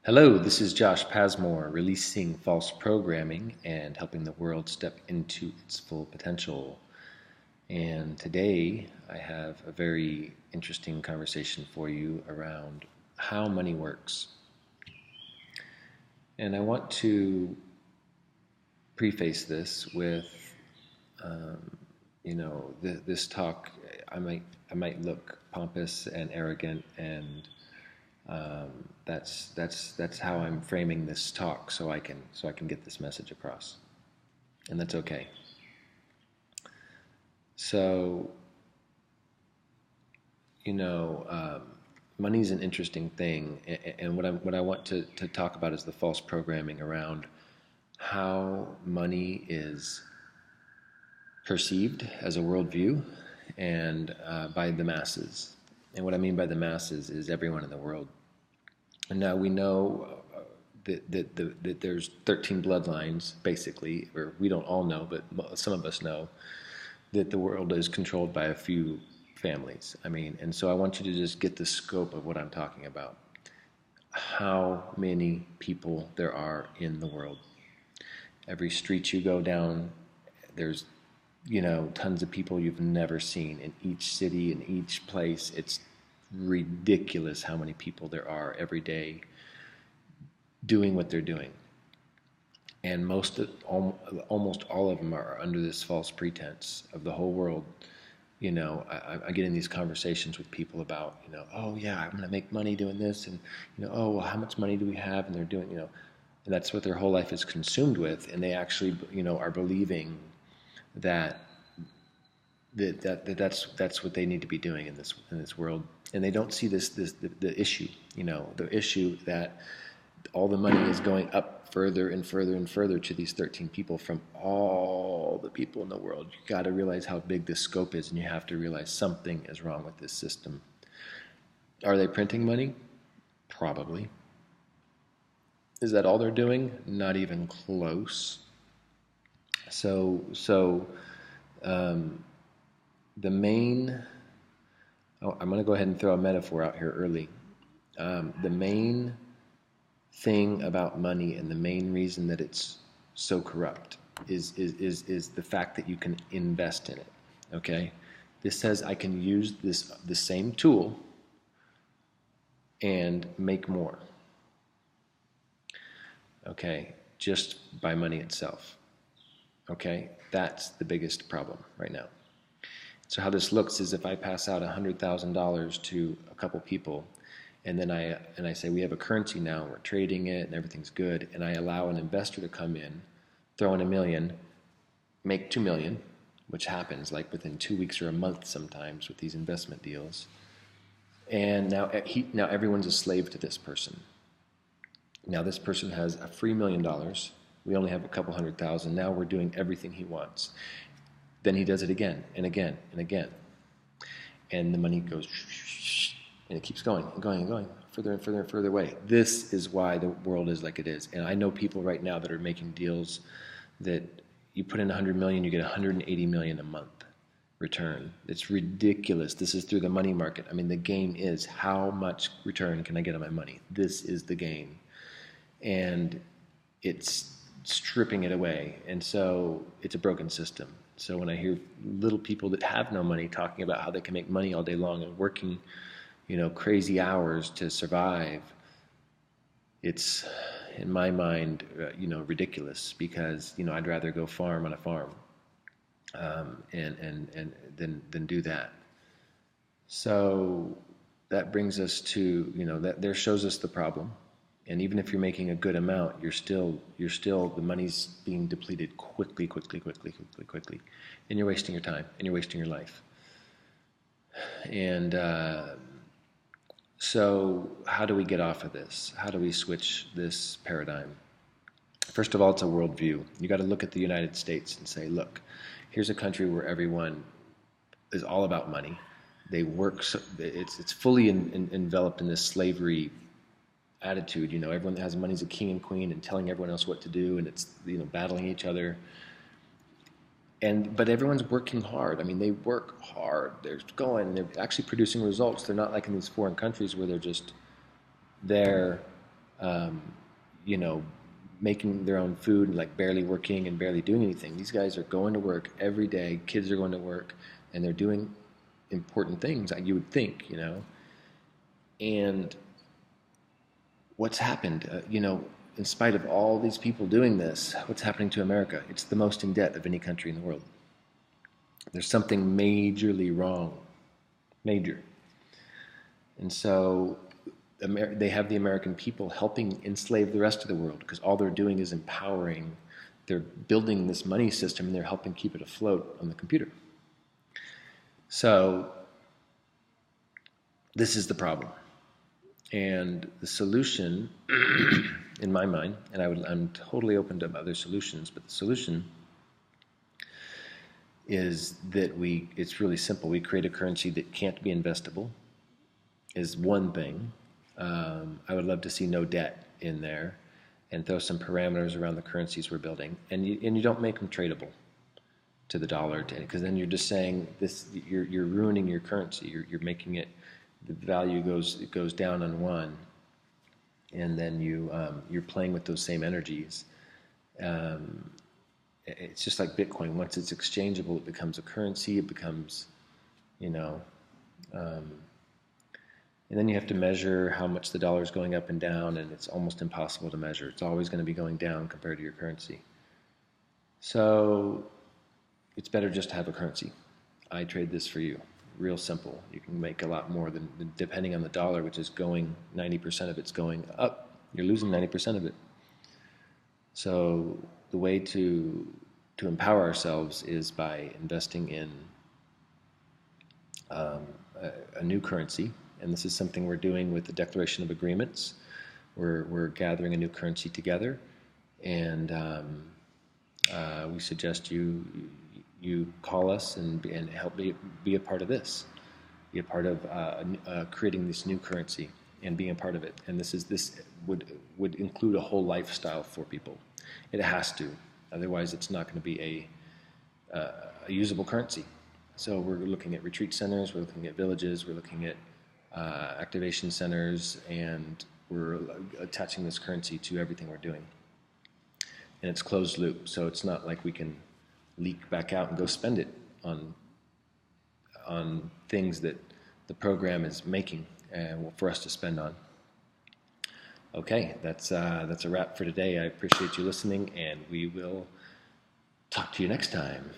Hello, this is Josh Pasmore, releasing false programming and helping the world step into its full potential. And today I have a very interesting conversation for you around how money works. And I want to preface this with, um, this talk. I might look pompous and arrogant, and that's how I'm framing this talk, so I can get this message across, and that's okay. So, you know, money is an interesting thing, and what I want to talk about is the false programming around how money is perceived as a worldview and by the masses. And what I mean by the masses is everyone in the world. And now we know that there's 13 bloodlines, basically, or we don't all know, but some of us know that the world is controlled by a few families. And so I want you to just get the scope of what I'm talking about. How many people there are in the world. Every street you go down, there's tons of people you've never seen in each city, in each place. It's ridiculous how many people there are every day doing what they're doing. And almost all of them are under this false pretense of the whole world. I get in these conversations with people about, oh yeah, I'm going to make money doing this, and oh well, how much money do we have? And they're doing, and that's what their whole life is consumed with, and they actually, are believing that that's what they need to be doing in this world, and they don't see the issue, the issue that all the money is going up further and further and further to these 13 people from all the people in the world. You got to realize how big this scope is, and you have to realize something is wrong with this system. Are they printing money? Probably. Is that all they're doing? Not even close. So the main, I'm going to go ahead and throw a metaphor out here early. The main thing about money, and the main reason that it's so corrupt, is the fact that you can invest in it. Okay, this says I can use the same tool and make more. Okay, just by money itself. Okay, that's the biggest problem right now. So how this looks is, if I pass out $100,000 to a couple people, and then I say we have a currency now, we're trading it, and everything's good, and I allow an investor to come in, throw in $1 million, make $2 million, which happens like within 2 weeks or a month sometimes with these investment deals, and now everyone's a slave to this person. Now this person has a free $1 million. We only have a couple 100,000. Now we're doing everything he wants. Then he does it again and again and again. And the money goes, and it keeps going and going and going, further and further and further away. This is why the world is like it is. And I know people right now that are making deals that you put in 100 million, you get 180 million a month return. It's ridiculous. This is through the money market. The game is, how much return can I get on my money? This is the game. And it's stripping it away. And so it's a broken system. So when I hear little people that have no money talking about how they can make money all day long and working, crazy hours to survive, it's, in my mind, ridiculous, because, I'd rather go farm on a farm, and than do that. So that brings us to, that there shows us the problem. And even if you're making a good amount, you're still the money's being depleted quickly, and you're wasting your time and you're wasting your life. And so how do we get off of this? How do we switch this paradigm? First of all, it's a worldview. You got to look at the United States and say, look, here's a country where everyone is all about money. They work. It's fully enveloped in this slavery attitude. Everyone that has money is a king and queen, and telling everyone else what to do, and it's battling each other. But everyone's working hard. They work hard. They're going. They're actually producing results. They're not like in these foreign countries where they're just there, you know, making their own food, like barely working and barely doing anything. These guys are going to work every day. Kids are going to work, and they're doing important things, like you would think, you know. And what's happened, in spite of all these people doing this, what's happening to America? It's the most in debt of any country in the world. There's something majorly wrong, major. And so they have the American people helping enslave the rest of the world, because all they're doing is empowering. They're building this money system, and they're helping keep it afloat on the computer. So this is the problem. And the solution, in my mind, and I'm totally open to other solutions, but the solution is that it's really simple. We create a currency that can't be investable, is one thing. I would love to see no debt in there, and throw some parameters around the currencies we're building. And you don't make them tradable to the dollar, because then you're just saying this. You're ruining your currency. You're making it, the value goes down on one, and then you're playing with those same energies. It's just like Bitcoin. Once it's exchangeable, it becomes a currency. It becomes, and then you have to measure how much the dollar is going up and down, and it's almost impossible to measure. It's always going to be going down compared to your currency. So it's better just to have a currency. I trade this for you. Real simple. You can make a lot more than, depending on the dollar, which is going, 90% of it's going up. You're losing 90% of it. So the way to empower ourselves is by investing in a new currency. And this is something we're doing with the Declaration of Agreements. We're gathering a new currency together, and we suggest you call us and help be a part of this, be a part of creating this new currency and being a part of it. And this would include a whole lifestyle for people. It has to, otherwise it's not going to be a usable currency. So we're looking at retreat centers, we're looking at villages, we're looking at activation centers, and we're attaching this currency to everything we're doing. And it's closed loop, so it's not like we can leak back out and go spend it on things that the program is making for us to spend on. Okay, that's a wrap for today. I appreciate you listening, and we will talk to you next time.